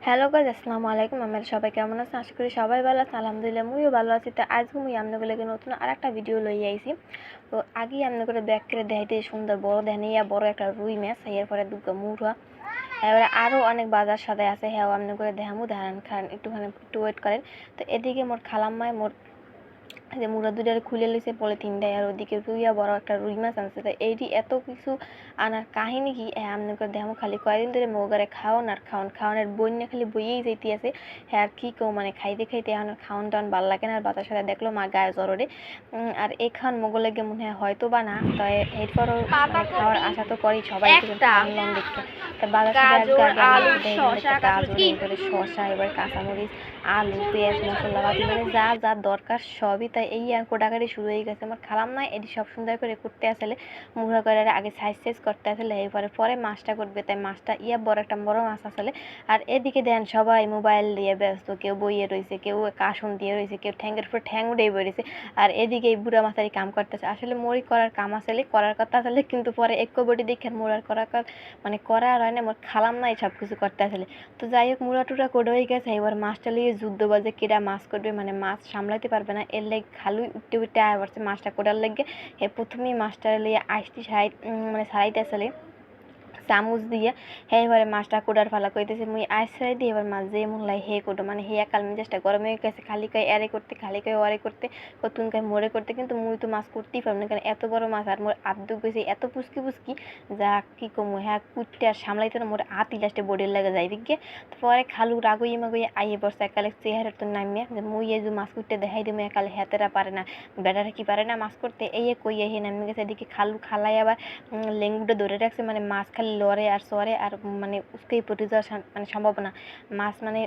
Hello guys, আসসালামু আলাইকুম। আপনারা সবাই কেমন আছেন? আশা করি সবাই ভালো আছেন। আলহামদুলিল্লাহ মুইও ভালো আছি। তো আজকে মুই আপনাগুলোকে নতুন আর একটা ভিডিও লইয়া আইছি। তো আগেই আপনাগুলো ব্যাক করে দেখাইতে সুন্দর বড় দেখাইয়া বড় একটা রুই মাছ, এরপরে দুটো মুঠা, এবারে আরও অনেক বাজার সাথে আছে, হ্যাঁ আপনাগুলো দেখামু। ধারণ খান একটু ওয়েট করেন। তো এদিকে মোর খালাম্মায় মোর যে মুড়া দুটারে খুলে লইছে পলিথিনটায়, আর ওদিকে রুইয়া বড় একটা রুই মাছ আনছে। তো এইটি এত কিছু আনার কাহিনী কি এমনি করে দেখামো। খালি কয়দিন ধরে মোগারে খাওয়ান আর খাওয়ানের বন্যা খালি বইয়েই যেতে আছে। হ্যাঁ আর কী কেউ মানে খাইতে খাইতে এখন খাওয়ান টাওয়ান ভাল লাগে না। আর বাতার সাথে দেখলো মা গায়ে জ্বরে। আর এখান মোগল লাগে মনে হয় হয়তো বা না, তো এরপরও মানে খাওয়ার আশা তো করি সবাই একটু খাওয়ান লন দেখতে। তো বাজার সাথে আজকে শসা, এবার কাঁচামরিচ, আলু, পেঁয়াজ, মশলা পাতি মানে যা যা দরকার সবই। তাই এই আর কোটাকাটি শুরু হয়ে গেছে। আমার খালাম না এটি সব সুন্দর করে করতে আসলে মুড়া করে আগে সাইজ করতে আসলে, এরপরে পরে মাছটা করবে। তাই মাছটা বড় একটা বড় মাছ আসলে। আর এদিকে দেন সবাই মোবাইল দিয়ে ব্যস্ত, কেউ বইয়ে রয়েছে, কেউ কাসন দিয়ে রয়েছে, কেউ ঠ্যাঙ্গের উপর ঠ্যাং উঠেই বেরিয়েছে। আর এদিকে এই বুড়া মাছারি কাম করতেছে। আসলে মরি করার কাম আসলে করার কথা আসলে, কিন্তু পরে এক বডি দেখে মোড়ার করার মানে করা আর হয় না। মোর খালাম না এই সব কিছু করতে আসলে। তো যাই হোক মুড়া টুড়া করে হয়ে গেছে। এবার মাছটা লিয়ে যুদ্ধ বাজে, কেডা মাছ করবে মানে মাছ সামলাইতে পারবে না। এর লেগে খালুই উঠতে উঠতে আয় পড়ছে মাছটা কোটার লেগে। প্রথমেই মাছটা লিয়ে আইসটি মানে সারাইতে আসলে চামচ দিয়ে। হে এবারে মাছটা কোডার ফালা কইতেছে মুই আইস ছাড়াই দিই। এবার মাছ যে মহলাই হে কোটো মানে হে একাল মেজাজটা গরমে হয়ে গেছে। খালি কয় এরে করতে, খালি কয় ওরে করতে, কতুন কয় মোড়ে করতে, কিন্তু মুই তো মাছ করতেই পারব না। কারণ এত বড় মাছ আর মোর আদ্দু গেছে এত পুচকি যা কি কমু। হ্যাঁ কুটতে আর সামলাইতে না মোর হাতই লাস্টে বডির লাগে যাইবে গিয়ে। তো পরে খালু রাগই মাগই আইয়ে পড়ছে একালে চেহারা তো নামিয়া যে মুই এই যে মাছ কুটতে দেখাই দিই মুই একালে হেতেরা পারে না, বেটারা কি পারে না মাছ করতে, এই কইয়া হে নামি গেছে। এদিকে খালু খালাই আবার লেঙ্গুটা ধরে রাখছে, মানে মাছ খালি লড়ে আর সরে আর মানে উস্কেই পড়ে যাওয়ার মানে সম্ভাবনা। মাছ মানে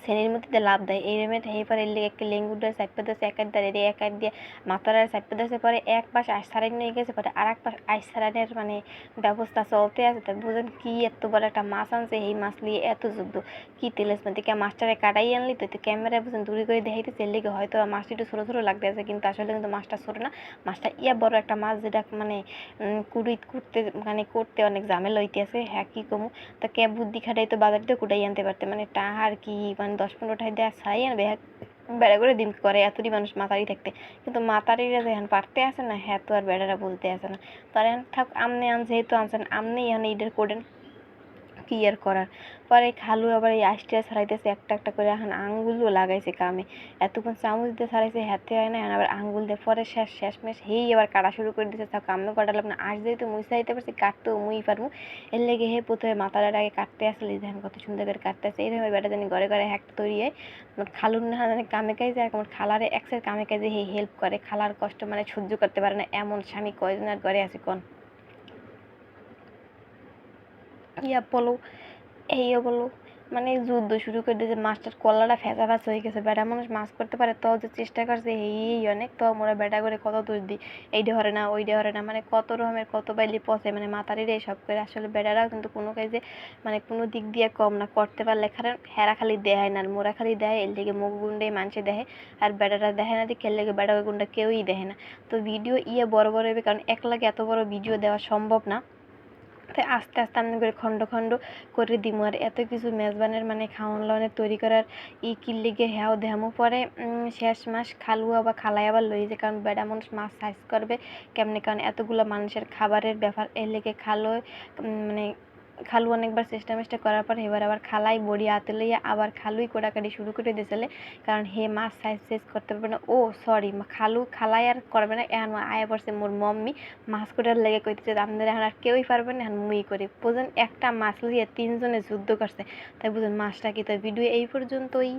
শ্রেণীর মধ্যে লাভ দেয় এই রেমেট হেই পরে এর লেগে একটা লেঙ্গুটার চাপে ধরছে এক দিয়ে এক দিয়ে মাথার চাপে ধরছে। পরে এক পাশ আইস সারাই নিয়ে গেছে, পরে আর এক পাশ আইস সারানোর মানে ব্যবস্থা চলতে আছে। তাই বুঝেন কি এত বড় একটা মাছ আনছে, এই মাছ নিয়ে এত যুদ্ধ কি তেলেস মধ্যে কে মাছটারে কাটাই আনলি। তো ক্যামেরায় বুঝেন দূরে করে দেখাইতেছে, এর লেগে হয়তো মাছটা একটু ছোটো ছোটো লাগতে আছে, কিন্তু আসলে কিন্তু মাছটা ছোটো না। মাছটা বড় একটা মাছ, যেটা মানে করতে অনেক ঝামেলা হইতে আছে। হ্যাঁ কি কমু। তা কে বুদ্ধি খাটাই তো বাজার দিয়ে কুটাই আনতে পারতে, মানে টাহার কি মানে 10-15 টাকা দিয়ে ছাড়াই আনবে। হ্যাঁ বেড়া করে দিন করে এতটি মানুষ মাতারি থাকতে, কিন্তু মাতারিরা যেখান পারতে আসে না, হ্যাঁ তো আর বেড়ারা বলতে আসে না। তার এখন থাক আমনে যেহেতু আনছেন আমনি এখন ইডের করেন কি আর করার। পরে খালু আবার এই আইসটা ছাড়াইতেছে একটা একটা করে, এখন আঙ্গুলও লাগাইছে কামে। এতক্ষণ চামচ দিয়ে ছাড়াইছে হাতে হয় না, এখন আবার আঙ্গুল দিয়ে। পরে শেষমেশ হেই আবার কাটা শুরু করে দিয়েছে। থাক আমিও কাটালাম না, আজ যেহেতু মুই চাইতে পারছি কাটতেও মুই পারবো। এর লেগে হে প্রথমে মাথার আগে কাটতে আসলে দেখেন কত সুন্দর করে কাটতে আসে। এইভাবে বেটা জানি ঘরে ঘরে হ্যাক তৈরি হয়। মোট খালুর না জানি কামে কাজে, আর মোট খালারে এক্সের কামে কাজে হে হেল্প করে। খালার কষ্ট মানে সহ্য করতে পারে না এমন স্বামী কয়জনের ঘরে আছে কোন। বলো বলো মানে যুদ্ধ শুরু করে দিয়েছে। মাছটার কলাটা ফেঁচা হয়ে গেছে। বেটা মানুষ মাছ করতে পারে তো যে চেষ্টা করছে এই অনেক, তো মোরা বেটা করে কত দোষ দিই, এইটা হরে না ওইটা হরে না, মানে কত রকমের কত বাইলি পচে মানে মাতারির এই সব করে। আসলে বেটারাও কিন্তু কোনো কাজে মানে কোনো দিক দিয়ে কম না, করতে পারলে কারণ হেরা খালি দেয় না, আর মোরা খালি দেয় এর লেগে মুখ গুন্ডে মানুষে দেয়। আর বেটারা দেখে না দেখে এর লেগে বেটা গুন্ডা কেউই দেখে না। তো ভিডিও বড় বড় হবে, কারণ একলাগে এত বড় ভিডিও দেওয়া সম্ভব না। তাই আস্তে আস্তে আমি করে খণ্ড খণ্ড করে দিমু। আর এত কিছু মেজবানের মানে খাওয়ান লওয়ানের তৈরি করার কির লেগে হ্যাও দেহামু। পরে শেষ মাস খালু আবার খালাই আবার লই যে, কারণ বেড়া মানুষ মাছ সাইজ করবে কেমনে, কারণ এতগুলো মানুষের খাবারের ব্যাপার। এর লেগে মানে খালু অনেকবার চেষ্টা মেষ্টা করার পর এবার আবার খালাই বড়ি হাতে লইয়া আবার খালুই কোটাকাটি শুরু করে দিয়েছিলে, কারণ হে মাছ সাইজ করতে পারবে না। ও সরি, খালাই আর করবে না। এখন আয়া পড়ছে মোর মম্মি মাছ কোটার লেগে কইতেছে আপনাদের এখন আর কেউই পারবে না, এখন মুই করি। বুঝেন একটা মাছ লিয়ে 3 জনে যুদ্ধ করছে। তাই বুঝেন মাছটা কি। তো ভিডিও এই পর্যন্তই।